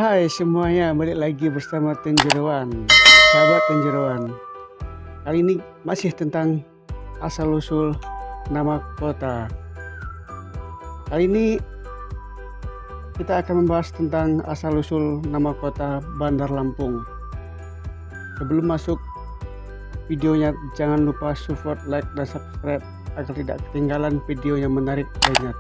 Hai semuanya, balik lagi bersama Tenjeroan, sahabat Tenjeroan. Kali ini masih tentang asal-usul nama kota. Kali ini kita akan membahas tentang asal-usul nama kota Bandar Lampung. Sebelum masuk videonya, jangan lupa support, like, dan subscribe agar tidak ketinggalan video yang menarik lainnya.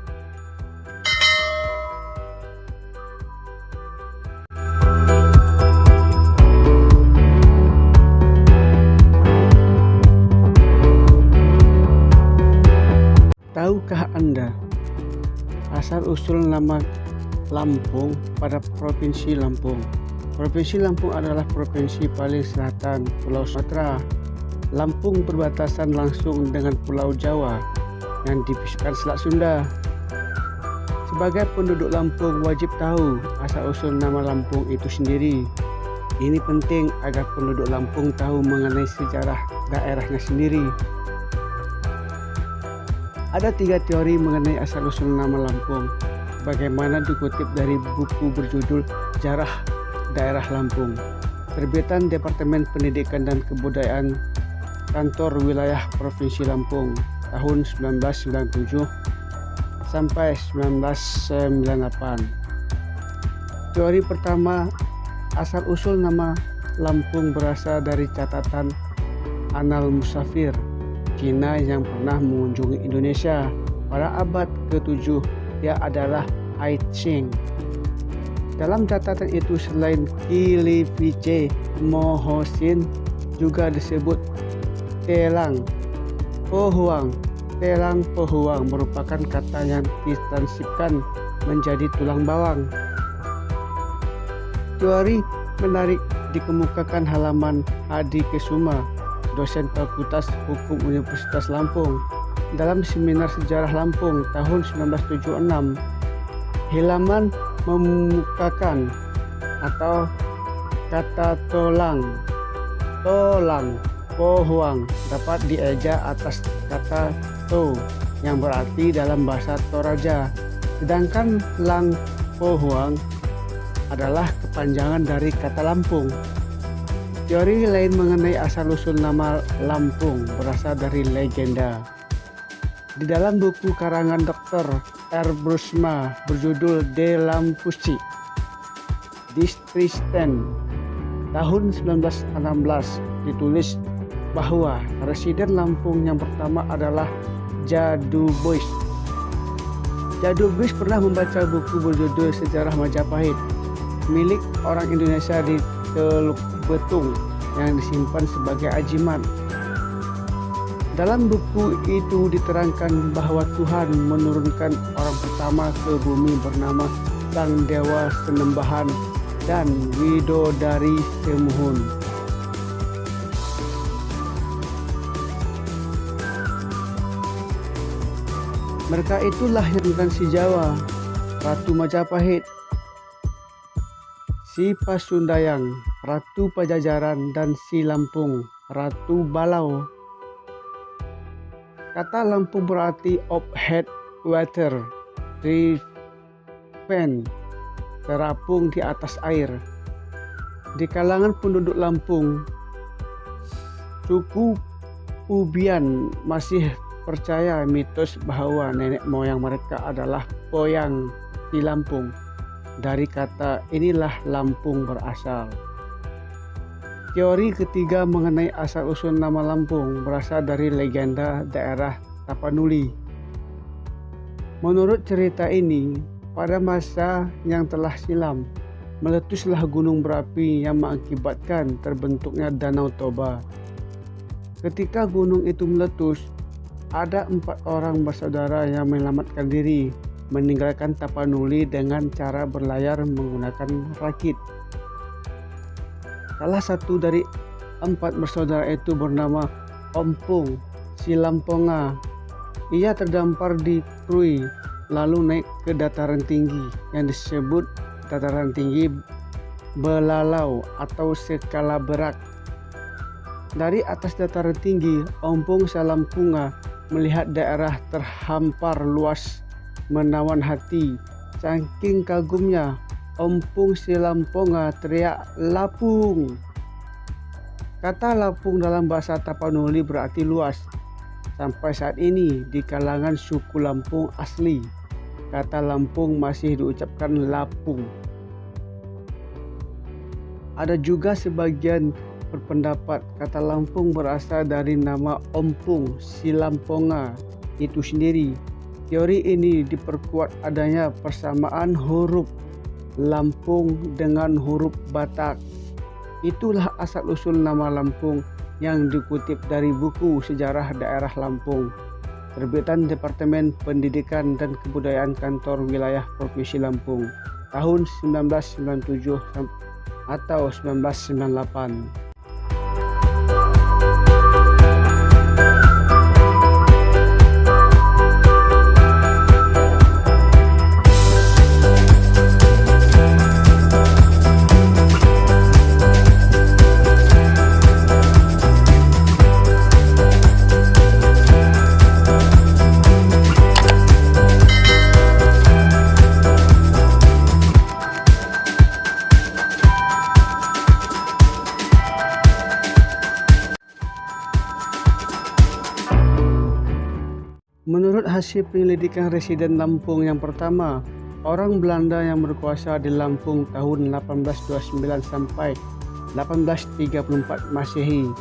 Tahukah Anda asal-usul nama Lampung pada Provinsi Lampung? Provinsi Lampung adalah provinsi paling selatan Pulau Sumatera. Lampung berbatasan langsung dengan Pulau Jawa yang dipisahkan Selat Sunda. Sebagai penduduk Lampung wajib tahu asal-usul nama Lampung itu sendiri. Ini penting agar penduduk Lampung tahu mengenai sejarah daerahnya sendiri. Ada 3 teori mengenai asal-usul nama Lampung, bagaimana dikutip dari buku berjudul Sejarah Daerah Lampung, terbitan Departemen Pendidikan dan Kebudayaan Kantor Wilayah Provinsi Lampung tahun 1997 sampai 1998. Teori pertama, asal-usul nama Lampung berasal dari catatan Annal Musafir Cina yang pernah mengunjungi Indonesia pada abad ke-7. Dia adalah Ai Ching. Dalam catatan itu selain Kili Vice Mohosin juga disebut Telang Pohuang. Telang Pohuang merupakan kata yang ditansibkan menjadi tulang bawang. Teori menarik dikemukakan halaman Hadi Kesuma, dosen Fakultas Hukum Universitas Lampung, dalam seminar sejarah Lampung tahun 1976. Halaman memukakan atau kata tolang pohuang dapat dieja atas kata to yang berarti dalam bahasa Toraja, sedangkan lang pohuang adalah kepanjangan dari kata Lampung. Teori lain mengenai asal-usul nama Lampung berasal dari legenda. Di dalam buku karangan Dr. R. Brusma berjudul De Lampusi Distristen tahun 1916 ditulis bahwa residen Lampung yang pertama adalah Jadubois. Jadubois pernah membaca buku berjudul Sejarah Majapahit milik orang Indonesia di Teluk Betung yang disimpan sebagai ajiman. Dalam buku itu diterangkan bahwa Tuhan menurunkan orang pertama ke bumi bernama Sang Dewa Senembahan dan Widodari Semuhun. Mereka itulah yang tentang si Jawa, Ratu Majapahit, si Pasundayang, Ratu Pajajaran, dan si Lampung, Ratu Balau. Kata Lampung berarti of head water, driven, terapung di atas air. Di kalangan penduduk Lampung, suku Pubian masih percaya mitos bahwa nenek moyang mereka adalah Poyang di Lampung. Dari kata inilah Lampung berasal. Teori ketiga mengenai asal-usul nama Lampung berasal dari legenda daerah Tapanuli. Menurut cerita ini, pada masa yang telah silam, meletuslah gunung berapi yang mengakibatkan terbentuknya Danau Toba. Ketika gunung itu meletus, ada 4 orang bersaudara yang menyelamatkan diri, meninggalkan Tapanuli dengan cara berlayar menggunakan rakit. Salah satu dari 4 bersaudara itu bernama Ompung si Lamponga. Ia terdampar di Krui lalu naik ke dataran tinggi yang disebut dataran tinggi Belalau atau Skala Berak. Dari atas dataran tinggi, Ompung si Lamponga melihat daerah terhampar luas menawan hati. Saking kagumnya, Ompung si Lamponga teriak lapung. Kata lapung dalam bahasa Tapanuli berarti luas. Sampai saat ini di kalangan suku Lampung asli, kata Lampung masih diucapkan lapung. Ada juga sebagian berpendapat kata Lampung berasal dari nama Ompung si Lamponga itu sendiri. Teori ini diperkuat adanya persamaan huruf Lampung dengan huruf Batak. Itulah asal-usul nama Lampung yang dikutip dari buku Sejarah Daerah Lampung, terbitan Departemen Pendidikan dan Kebudayaan Kantor Wilayah Provinsi Lampung, tahun 1997 atau 1998. Menurut hasil penyelidikan residen Lampung yang pertama, orang Belanda yang berkuasa di Lampung tahun 1829 sampai 1834 Masehi.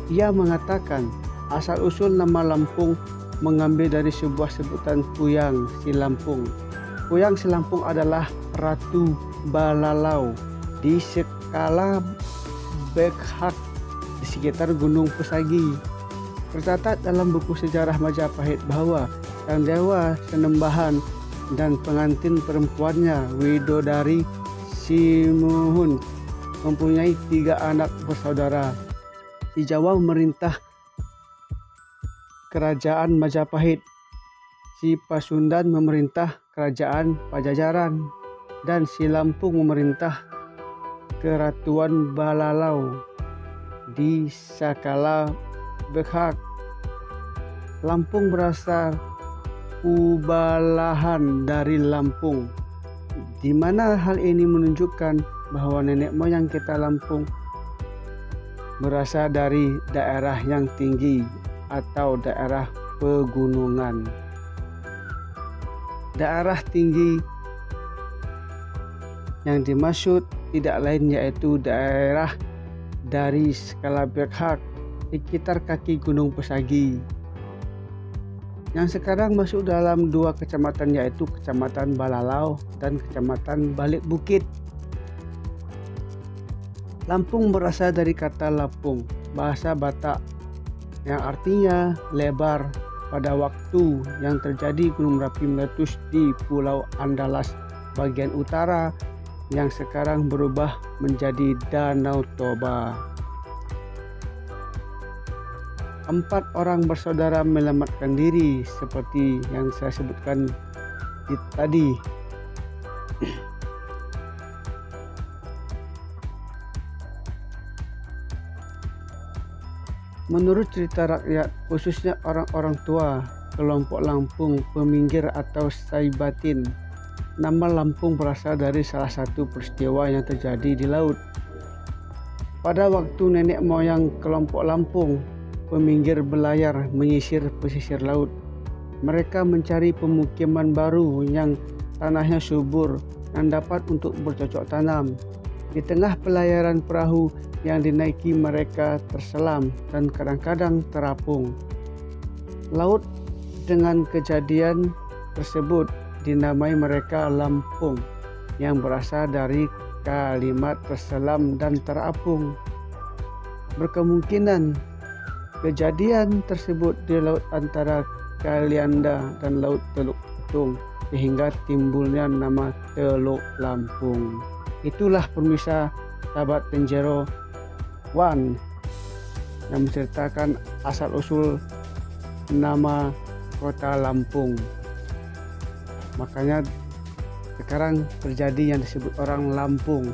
Ia mengatakan asal-usul nama Lampung mengambil dari sebuah sebutan Kuyang si Lampung. Kuyang si Lampung adalah Ratu Balalau di skala Bekhak di sekitar Gunung Pesagi. Tercatat dalam buku sejarah Majapahit bahwa sang dewa Senembahan dan pengantin perempuannya Widodari Simuhun mempunyai 3 anak bersaudara. Si Jawa memerintah kerajaan Majapahit, si Pasundan memerintah kerajaan Pajajaran, dan si Lampung memerintah Keratuan Balalau di skala Bekhak. Lampung berasal Kubalahan dari Lampung, di mana hal ini menunjukkan bahwa nenek moyang kita Lampung berasal dari daerah yang tinggi atau daerah pegunungan. Daerah tinggi yang dimaksud tidak lain yaitu daerah dari skala Bekhak sekitar kaki Gunung Pesagi, yang sekarang masuk dalam 2 kecamatan yaitu Kecamatan Balalau dan Kecamatan Balik Bukit. Lampung berasal dari kata lapung, bahasa Batak, yang artinya lebar pada waktu yang terjadi Gunung Merapi meletus di Pulau Andalas bagian utara yang sekarang berubah menjadi Danau Toba. 4 orang bersaudara menyelamatkan diri seperti yang saya sebutkan tadi. Menurut cerita rakyat, khususnya orang-orang tua kelompok Lampung peminggir atau Saibatin, nama Lampung berasal dari salah satu peristiwa yang terjadi di laut. Pada waktu nenek moyang kelompok Lampung peminggir belayar menyisir pesisir laut, mereka mencari pemukiman baru yang tanahnya subur dan dapat untuk bercocok tanam. Di tengah pelayaran perahu yang dinaiki mereka terselam dan kadang-kadang terapung. Laut dengan kejadian tersebut dinamai mereka Lampung, yang berasal dari kalimat terselam dan terapung. Berkemungkinan kejadian tersebut di laut antara Kalianda dan Laut Teluk Betung sehingga timbulnya nama Teluk Lampung. Itulah pemirsa sahabat Tenjero One yang menceritakan asal-usul nama kota Lampung. Makanya sekarang terjadi yang disebut orang Lampung.